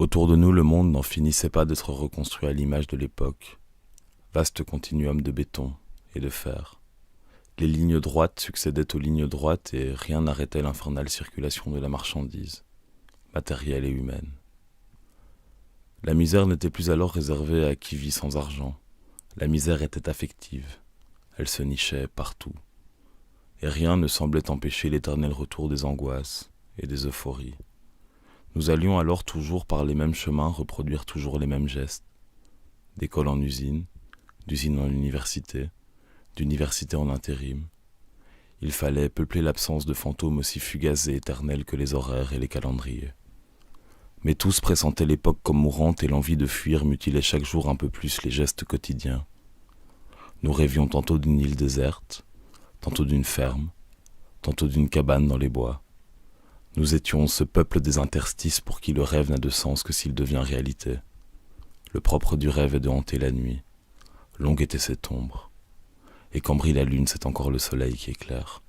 Autour de nous, le monde n'en finissait pas d'être reconstruit à l'image de l'époque. Vaste continuum de béton et de fer. Les lignes droites succédaient aux lignes droites et rien n'arrêtait l'infernale circulation de la marchandise, matérielle et humaine. La misère n'était plus alors réservée à qui vit sans argent. La misère était affective. Elle se nichait partout. Et rien ne semblait empêcher l'éternel retour des angoisses et des euphories. Nous allions alors toujours par les mêmes chemins reproduire toujours les mêmes gestes. D'école en usine, d'usine en université, d'université en intérim. Il fallait peupler l'absence de fantômes aussi fugaces et éternels que les horaires et les calendriers. Mais tous pressentaient l'époque comme mourante et l'envie de fuir mutilait chaque jour un peu plus les gestes quotidiens. Nous rêvions tantôt d'une île déserte, tantôt d'une ferme, tantôt d'une cabane dans les bois. Nous étions ce peuple des interstices pour qui le rêve n'a de sens que s'il devient réalité. Le propre du rêve est de hanter la nuit. Longue était cette ombre. Et quand brille la lune, c'est encore le soleil qui éclaire.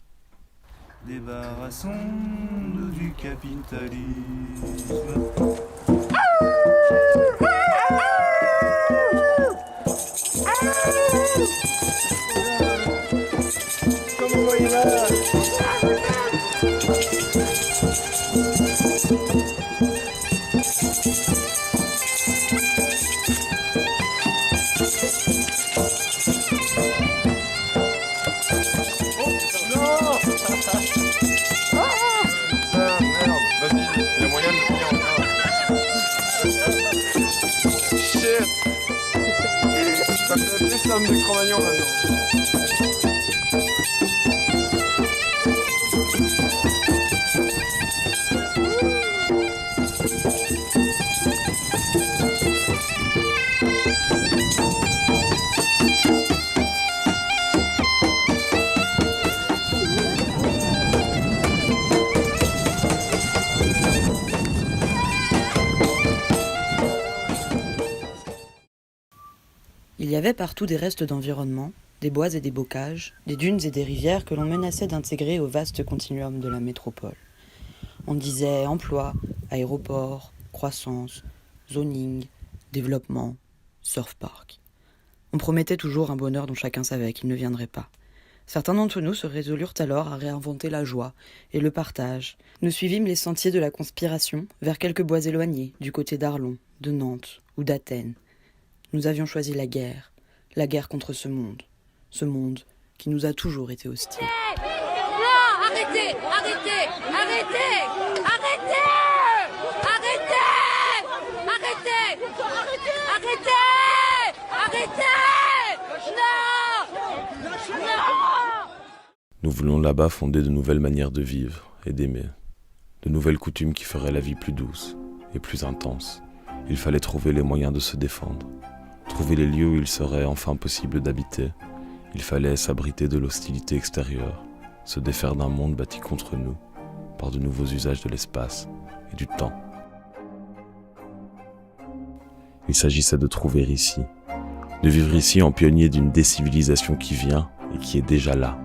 Débarrassons-nous du capitalisme. Comme vous voyez là. Ça fait plus l'homme de Cro-Magnon maintenant. Il y avait partout des restes d'environnement, des bois et des bocages, des dunes et des rivières que l'on menaçait d'intégrer au vaste continuum de la métropole. On disait emploi, aéroport, croissance, zoning, développement, surf park. On promettait toujours un bonheur dont chacun savait qu'il ne viendrait pas. Certains d'entre nous se résolurent alors à réinventer la joie et le partage. Nous suivîmes les sentiers de la conspiration vers quelques bois éloignés, du côté d'Arlon, de Nantes ou d'Athènes. Nous avions choisi la guerre contre ce monde qui nous a toujours été hostile. Non, arrêtez, arrêtez, arrêtez, arrêtez, arrêtez, arrêtez, arrêtez, arrêtez, non. Nous voulions là-bas fonder de nouvelles manières de vivre et d'aimer, de nouvelles coutumes qui feraient la vie plus douce et plus intense. Il fallait trouver les moyens de se défendre. Trouver les lieux où il serait enfin possible d'habiter. Il fallait s'abriter de l'hostilité extérieure, se défaire d'un monde bâti contre nous, par de nouveaux usages de l'espace et du temps. Il s'agissait de trouver ici, de vivre ici en pionnier d'une décivilisation qui vient et qui est déjà là.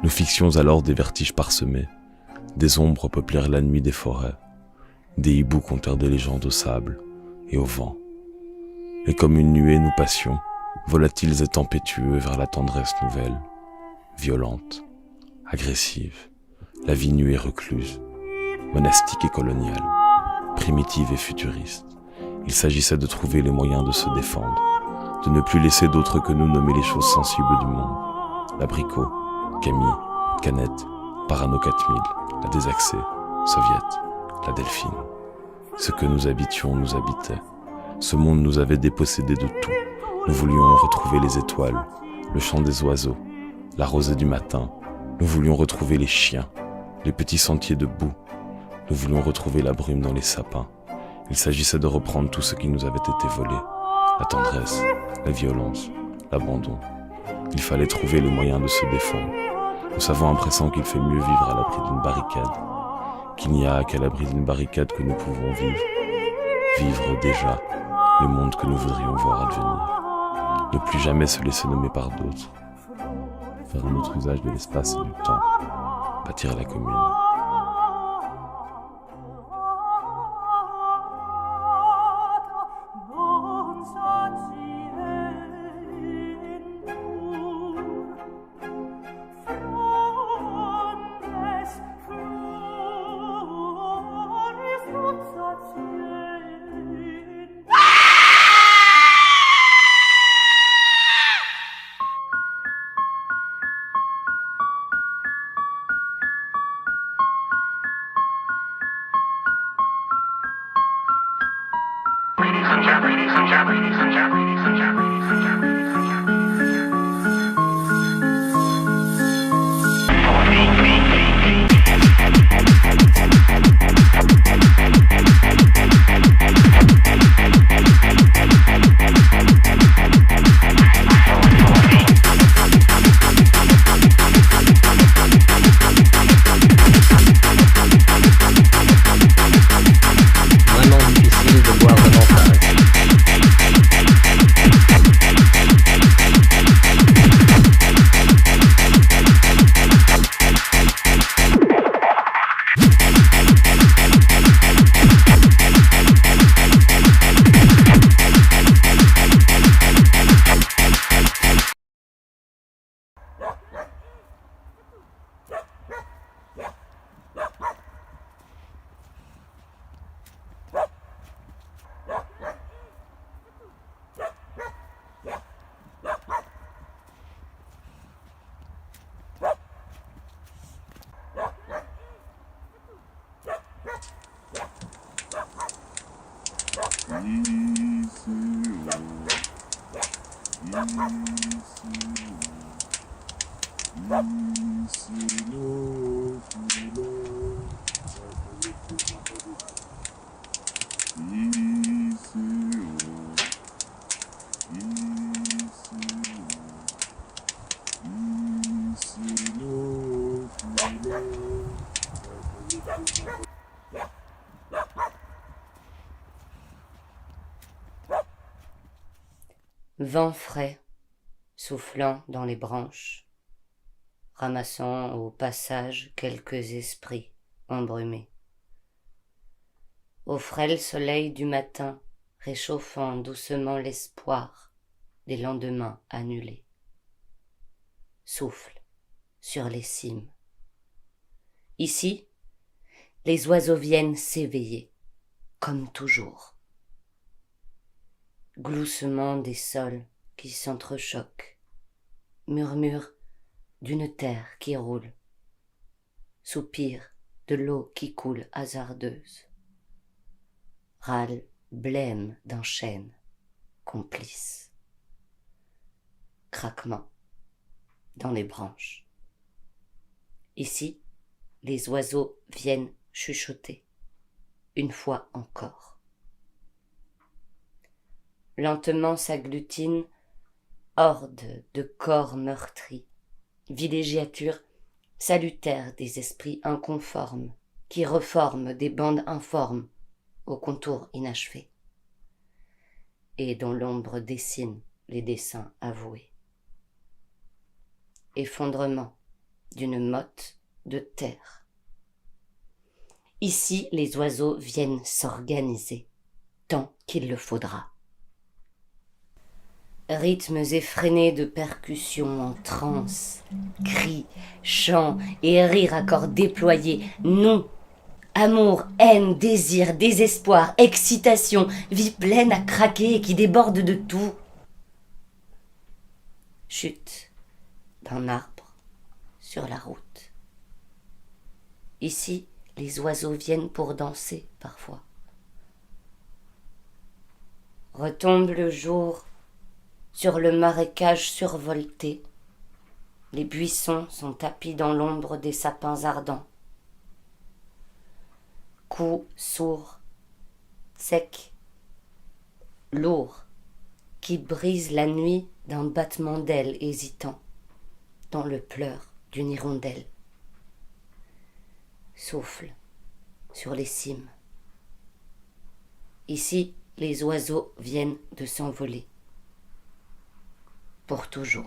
Nous fixions alors des vertiges parsemés, des ombres peuplèrent la nuit des forêts, des hiboux contèrent des légendes au sable et au vent. Et comme une nuée, nous passions, volatiles et tempétueux vers la tendresse nouvelle, violente, agressive, la vie nue et recluse, monastique et coloniale, primitive et futuriste. Il s'agissait de trouver les moyens de se défendre, de ne plus laisser d'autres que nous nommer les choses sensibles du monde. L'abricot, Camille, Canette, Parano 4000, la désaxée, Soviète, la Delphine. Ce que nous habitions nous habitait. Ce monde nous avait dépossédés de tout. Nous voulions retrouver les étoiles, le chant des oiseaux, la rosée du matin. Nous voulions retrouver les chiens, les petits sentiers de boue. Nous voulions retrouver la brume dans les sapins. Il s'agissait de reprendre tout ce qui nous avait été volé. La tendresse, la violence, l'abandon. Il fallait trouver le moyen de se défendre. Nous savons à présent qu'il fait mieux vivre à l'abri d'une barricade, qu'il n'y a qu'à l'abri d'une barricade que nous pouvons vivre. Vivre déjà le monde que nous voudrions voir advenir. Ne plus jamais se laisser nommer par d'autres. Faire un autre usage de l'espace et du temps. Bâtir la commune. Vent frais, soufflant dans les branches, ramassant au passage quelques esprits embrumés. Au frêle soleil du matin, réchauffant doucement l'espoir des lendemains annulés. Souffle sur les cimes. Ici, les oiseaux viennent s'éveiller, comme toujours. Gloussement des sols qui s'entrechoquent, murmure d'une terre qui roule, soupir de l'eau qui coule hasardeuse, râle blême d'un chêne complice, craquement dans les branches. Ici, les oiseaux viennent chuchoter, une fois encore. Lentement s'agglutinent hordes de corps meurtris, villégiature salutaire des esprits inconformes qui reforment des bandes informes aux contours inachevés et dont l'ombre dessine les dessins avoués. Effondrement d'une motte de terre. Ici, les oiseaux viennent s'organiser tant qu'il le faudra. Rythmes effrénés de percussions en transe, cris, chants et rires à corps déployés, non, amour, haine, désir, désespoir, excitation, vie pleine à craquer et qui déborde de tout. Chute d'un arbre sur la route. Ici, les oiseaux viennent pour danser parfois. Retombe le jour sur le marécage survolté. Les buissons sont tapis dans l'ombre des sapins ardents. Coup sourd, sec, lourd, qui brise la nuit d'un battement d'ailes hésitant dans le pleur d'une hirondelle. Souffle sur les cimes. Ici, les oiseaux viennent de s'envoler. Pour toujours.